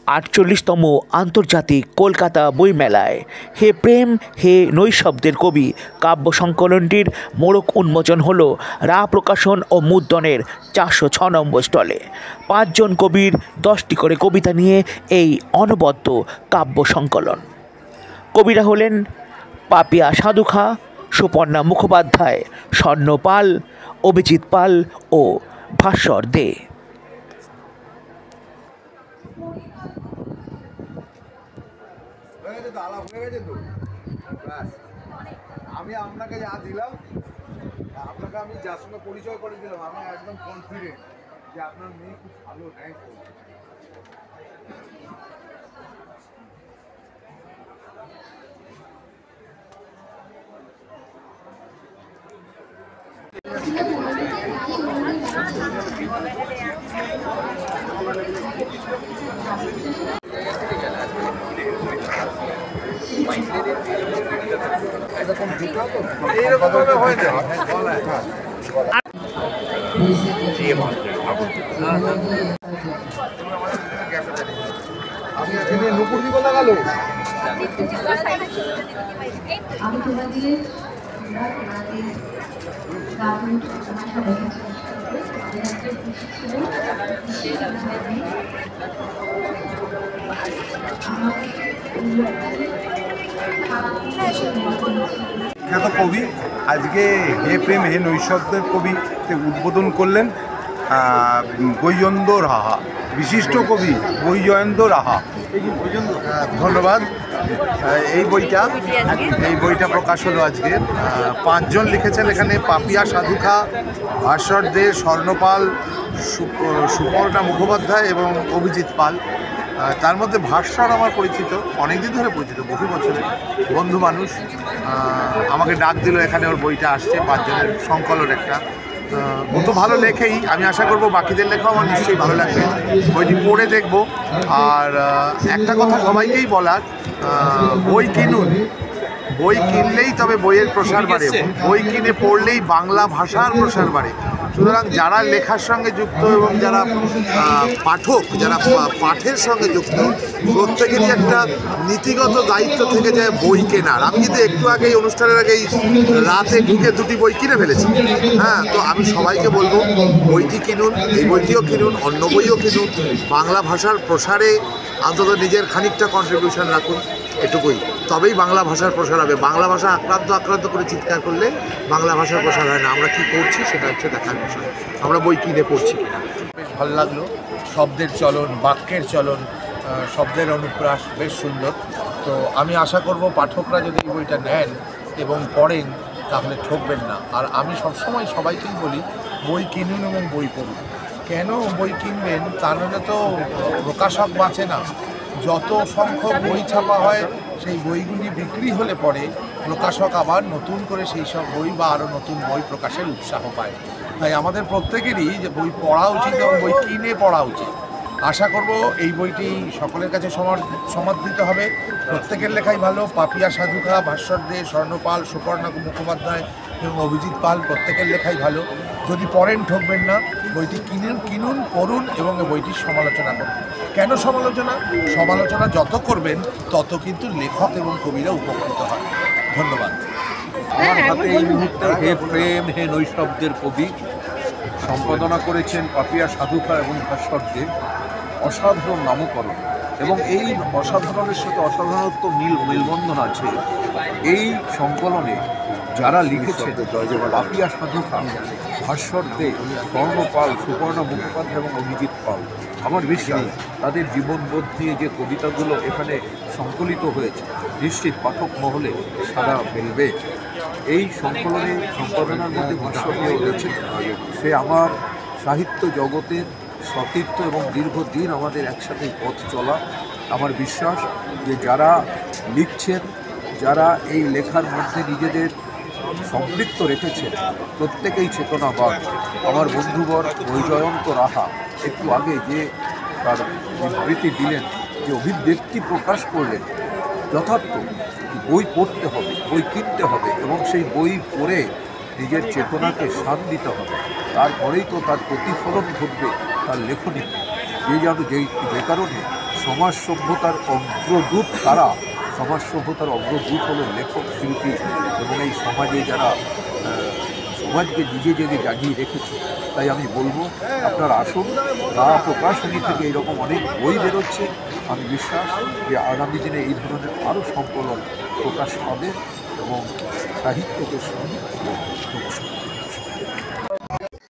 48তম আন্তর্জাতিক কলকাতা বইমেলায় হে প্রেম হে নৈশব্দের কবি কাব্য সংকলনটির মোড়ক উন্মোচন হলো রা প্রকাশন ও মুদ্রণের 406 নম্বর স্টলে। 5 জন কবির 10টি করে কবিতা নিয়ে এই অনবদ্য কাব্য সংকলন। কবিরা হলেন পাপিয়া সাধুখা, সুপর্ণা মুখোপাধ্যায়, স্বর্ণ পাল, অভিজিৎ পাল ও ভাস্বর দে। আমি আপনাকে যা দিলাম, আপনাকে আমি যার সঙ্গে পরিচয় করে দিলাম, আমি একদম কনফিডেন্ট যে আপনার মেয়ে খুব ভালো র্যাঙ্ক করবে। এইরকম ভাবে হয় না, নুপুর কি বলা গেল? আমি তোমাদের খ্যাত কবি আজকে হে প্রেম হে নৈশব্দের কবিতে উদ্বোধন করলেন বৈজয়ন্ত রাহা, বিশিষ্ট কবি বৈজয়ন্ত রাহা। ধন্যবাদ। এই বইটা প্রকাশ হলো আজকে। 5 জন লিখেছেন এখানে, পাপিয়া সাধুখা, ভাস্বর দে, স্বর্ণপাল, সুপর্ণা মুখোপাধ্যায় এবং অভিজিৎ পাল। তার মধ্যে ভাস্বর আমার পরিচিত, অনেকদিন ধরে পরিচিত, বহু বছরের বন্ধু মানুষ। আমাকে ডাক দিল, এখানে ওর বইটা আসছে, 5 জনের সংকলন একটা। ও তো ভালো লেখেই, আমি আশা করব বাকিদের লেখাও আমার নিশ্চয়ই ভালো লাগবে। বইটি পড়ে দেখব। আর একটা কথা সবাইকেই বলার, বই কিনুন, বই কিনলেই তবে বইয়ের প্রসার বাড়ে, বই কিনে পড়লেই বাংলা ভাষার প্রসার বাড়ে। সুতরাং যারা লেখার সঙ্গে যুক্ত এবং যারা পাঠক, যারা পাঠের সঙ্গে যুক্ত, প্রত্যেকেরই একটা নীতিগত দায়িত্ব থেকে যায় বই কেনার। আমি কিন্তু একটু আগেই, অনুষ্ঠানের আগেই রাতে ঢুকে 2টি বই কিনে ফেলেছি। হ্যাঁ, তো আমি সবাইকে বলবো বইটি কিনুন, এই বইটিও কিনুন, অন্য বইও কিনুন। বাংলা ভাষার প্রসারে অন্তত নিজের খানিকটা কন্ট্রিবিউশন রাখুন, এটুকুই। তবেই বাংলা ভাষার প্রসার হবে। বাংলা ভাষা আক্রান্ত করে চিৎকার করলে বাংলা ভাষার প্রসার হয় না। আমরা কি করছি সেটা হচ্ছে দেখার বিষয়, আমরা বই কিনে পড়ছি কিনা। বেশ ভালো লাগলো, শব্দের চলন, বাক্যের চলন, শব্দের অনুপ্রাস বেশ সুন্দর। তো আমি আশা করব পাঠকরা যদি এই বইটা নেন এবং পড়েন তাহলে ঠকবেন না। আর আমি সবসময় সবাইকেই বলি, বই কিনুন এবং বই পড়ুন। কেন বই কিনবেন? তার মানে তো প্রকাশক বাঁচে না। যত সংখ্যক বই ছাপা হয়, সেই বইগুলি বিক্রি হলে পরে প্রকাশক আবার নতুন করে সেই সব বই বা আরও নতুন বই প্রকাশের উৎসাহ পায়। তাই আমাদের প্রত্যেকেরই যে বই পড়া উচিত এবং বই কিনে পড়া উচিত। আশা করব এই বইটি সকলের কাছে সমাদৃত হবে। প্রত্যেকের লেখাই ভালো। পাপিয়া সাধুখা, ভাস্বর দে, স্বর্ণপাল, সুপর্ণা মুখোপাধ্যায় এবং অভিজিৎ পাল, প্রত্যেকের লেখাই ভালো। যদি পড়েন ঠকবেন না। বইটি কিনুন, পড়ুন এবং বইটির সমালোচনা করুন। কেন সমালোচনা? সমালোচনা যত করবেন তত কিন্তু লেখক এবং কবিরা উপকৃত হয়। ধন্যবাদ। আমার হাতে এই মুহূর্তে হে প্রেম হে নৈশব্দের কবি সম্পাদনা করেছেন পাপিয়া সাধুখা এবং ভাস্বর দে। অসাধারণ নামকরণ এবং এই অসাধারণের সাথে অসাধারণত্ব মেলবন্ধন আছে। এই সংকলনে যারা লিখেছেন, পাপিয়া সাধুখা, ভাস্বর দে, স্বর্ণপাল, সুপর্ণা মুখোপাধ্যায় এবং অভিজিৎ পাল, আমার বিশ্বাস তাদের জীবনবোধ নিয়ে যে কবিতাগুলো এখানে সংকলিত হয়েছে নিশ্চিত পাঠক মহলে সাড়া ফেলবে। এই সংকলনে সম্পাদনার মধ্যে ভাস্বর দে রয়েছে। সে আমার সাহিত্য জগতের সতীর্থ এবং দীর্ঘদিন আমাদের একসাথেই পথ চলা। আমার বিশ্বাস যে যারা লিখছেন, যারা এই লেখার মধ্যে নিজেদের সম্পৃক্ত রেখেছেন, প্রত্যেকেই চেতনাবান। আমার বন্ধুবর বৈজয়ন্ত রাহা একটু আগে যে তার বিবৃতি দিলেন, যে অভিব্যক্তি প্রকাশ করলেন, যথার্থ। বই পড়তে হবে, বই কিনতে হবে এবং সেই বই পড়ে নিজের চেতনাকে শান দিতে হবে। তারপরেই তো তার প্রতিফলন ঘটবে তার লেখনীতে। যে কারণে সমাজ সভ্যতার অগ্রদূত তারা, সমাজ সভ্যতার অগ্রদূত হলো লেখক, শিল্পী এবং এই সমাজে যারা সমাজকে নিজে জাগিয়ে রেখেছে। তাই আমি বলবো আপনারা আসুন, রা প্রকাশনী থেকে এরকম অনেক বই বেরোচ্ছে। আমি বিশ্বাস যে আগামী দিনে এই ধরনের আরও সংকলন প্রকাশ পাবে এবং সাহিত্যকে নমস্কার।